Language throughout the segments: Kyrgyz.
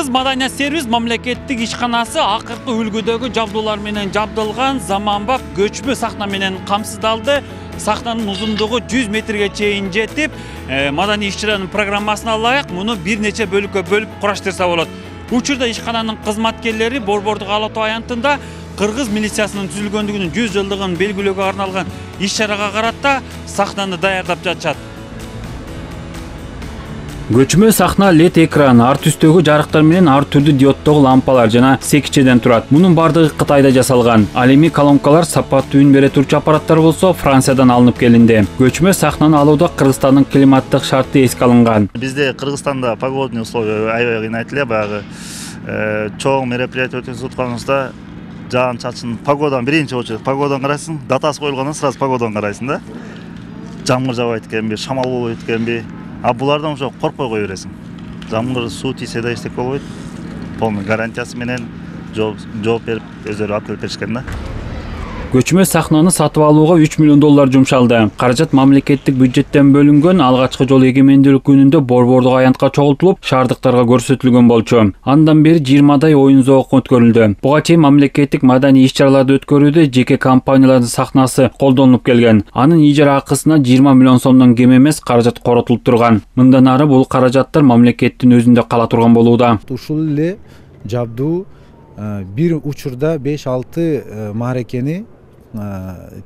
Кыргыз маданият сервис мамлекеттик ишканасы акыркы үлгүдөгү жабдуулар менен жабдылган заманбап көчмө сахна менен камсыздалды. Сахнанын узундугу 100 метрге чейин жетип, маданий иш-чаранын программасына ылайык муну бир нече бөлүккө бөлүп кураштырса болот. Учурда ишкананын кызматкерлери Борбордук Ала Тоо аянтында Кыргыз милициясынын түзүлгөндүгүнүн 100 жылдыгын белгилөөгө арналган иш-чарага карата сахнаны даярдап жатышат. Көчмө сахна LED экран, арт үстөгү жарыктар менен ар түрдүү диодтогу лампалар жана секичеден турат. Мунун бардыгы Кытайда жасалган. Ал эми колонкалар сапаттуу үн бере турчу аппараттар болсо Франциядан алынып келинди. Көчмө сахнаны алууда Кыргызстандын климаттык шарты эске алынган. Бизде Кыргызстанда погодный условия аябай кыйнайт эле, баягы чоң мероприятие өткөзүп атканыбызда жаан-чачын погоданы биринчи очередь погоданы карайсың, датасы коюлгандан сразу погоданы карайсың да. Жамгыр жаабайт экенби, шамал болбойт экенби. А булардан уже коркпой кое бересиң. Жамгыр суу тийсе да эчтеке болбойт. Полный гарантиясы менен жооп берип өздөрү алып келип беришкен да. Көчмө сахнаны сатып алууга 3 миллион доллар жумшалды. Каражат мамлекеттик бюджеттен бөлүнгөн. Алгачкы жолу эгемендүүлүк күнүндө Борбордук аянтка чогултулуп, шаардыктарга көрсөтүлгөн болчу. Андан бери 20дай оюн зоок өткөрүлдү. Буга чейин мамлекеттик маданий иш-чараларды өткөрүүдө жеке компаниялардын сахнасы колдонулуп келген. Анын ижара акысына 20 миллион сомдон кем эмес каражат коротулуп турган. Мындан ары бул каражаттар мамлекеттин өзүндө кала турган болууда. Ушул эле жабдуу бир учурда 5-6 маарекени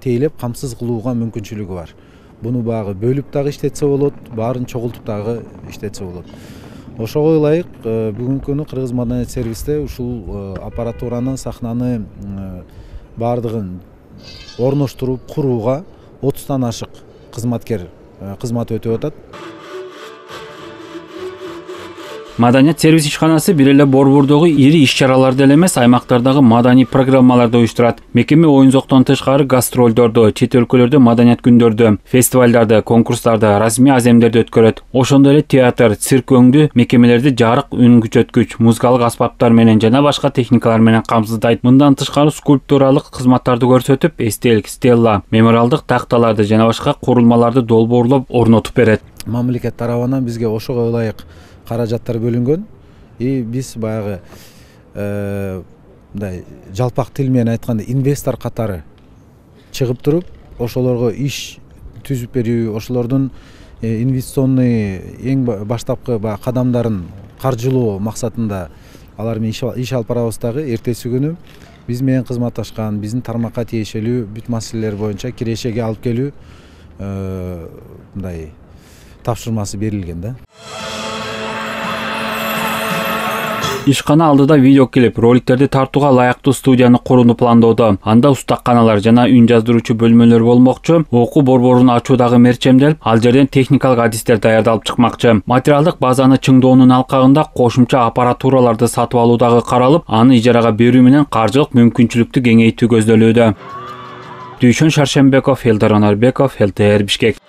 тейлеп камсыз кылууга мүмкүнчүлүгү бар. Буну багы бөлүп дагы иштетсе болот, баарын чогултуп дагы иштетсе болот. Ошого ылайык бүгүнкү күнү Кыргыз маданият сервисте ушул аппаратураны, сахнаны баардыгын орноштуруп курууга 30тан ашык кызматкер кызмат өтөп атат. Маданият сервис ишканасы бир эле Борбордогу ири иш-чараларды эле эмес, аймактардагы маданий программаларды уюштурат. Мекеме оюн-зоктон тышкары гастролдорду, чет өлкөлөрдө маданият күндөрдү, фестивалдарды, конкурстарды, расмий аземдерди өткөрөт. Ошондой эле театр, цирк өңдүү мекемелерди жарык, үн күчөткүч, музыкалык аспаптар менен жана башка техникалар менен камсыздайт. Мындан тышкары скульптуралык кызматтарды көрсөтүп, эстелик, стелла, мемориалдык такталарды жана башка курулмаларды долбоорлоп орнотуп берет. Мамлекет тарабынан бизге ошого ылайык каражаттар бөлүнгөн. Биз баягы мындай жалпак тил менен айтканда инвестор катары чыгып туруп, ошолорго иш түзүп берүү, ошолордун инвестиционный эң баштапкы кадамдарын каржылоо максатында алар менен иш алып барабыз. Дагы эртеси күнү биз менен кызматташкан, биздин тармакка тиешелүү бүт маселелер боюнча кирешеге алып келүү мындай тапшырмасы берилген да. Ишкана алдыда видео клип, роликтерди тартууга ылайыктуу студияны курууну пландоодо. Анда устакканалар жана үн жаздыруучу бөлмөлөр болмокчу. Окуу борборун ачуудагы мерчемделип, ал жерден техникалык адистер даярдалып чыкмакчы. Материалдык базаны чыңдоонун алкагында кошумча аппаратураларды сатып алуудагы каралып, аны ижарага берүү менен каржылык мүмкүнчүлүктү кеңейтүү көздөлүүдө. Дүйшөн Шаршембеков, Элдар Анарбеков, ЛТР Бишкек.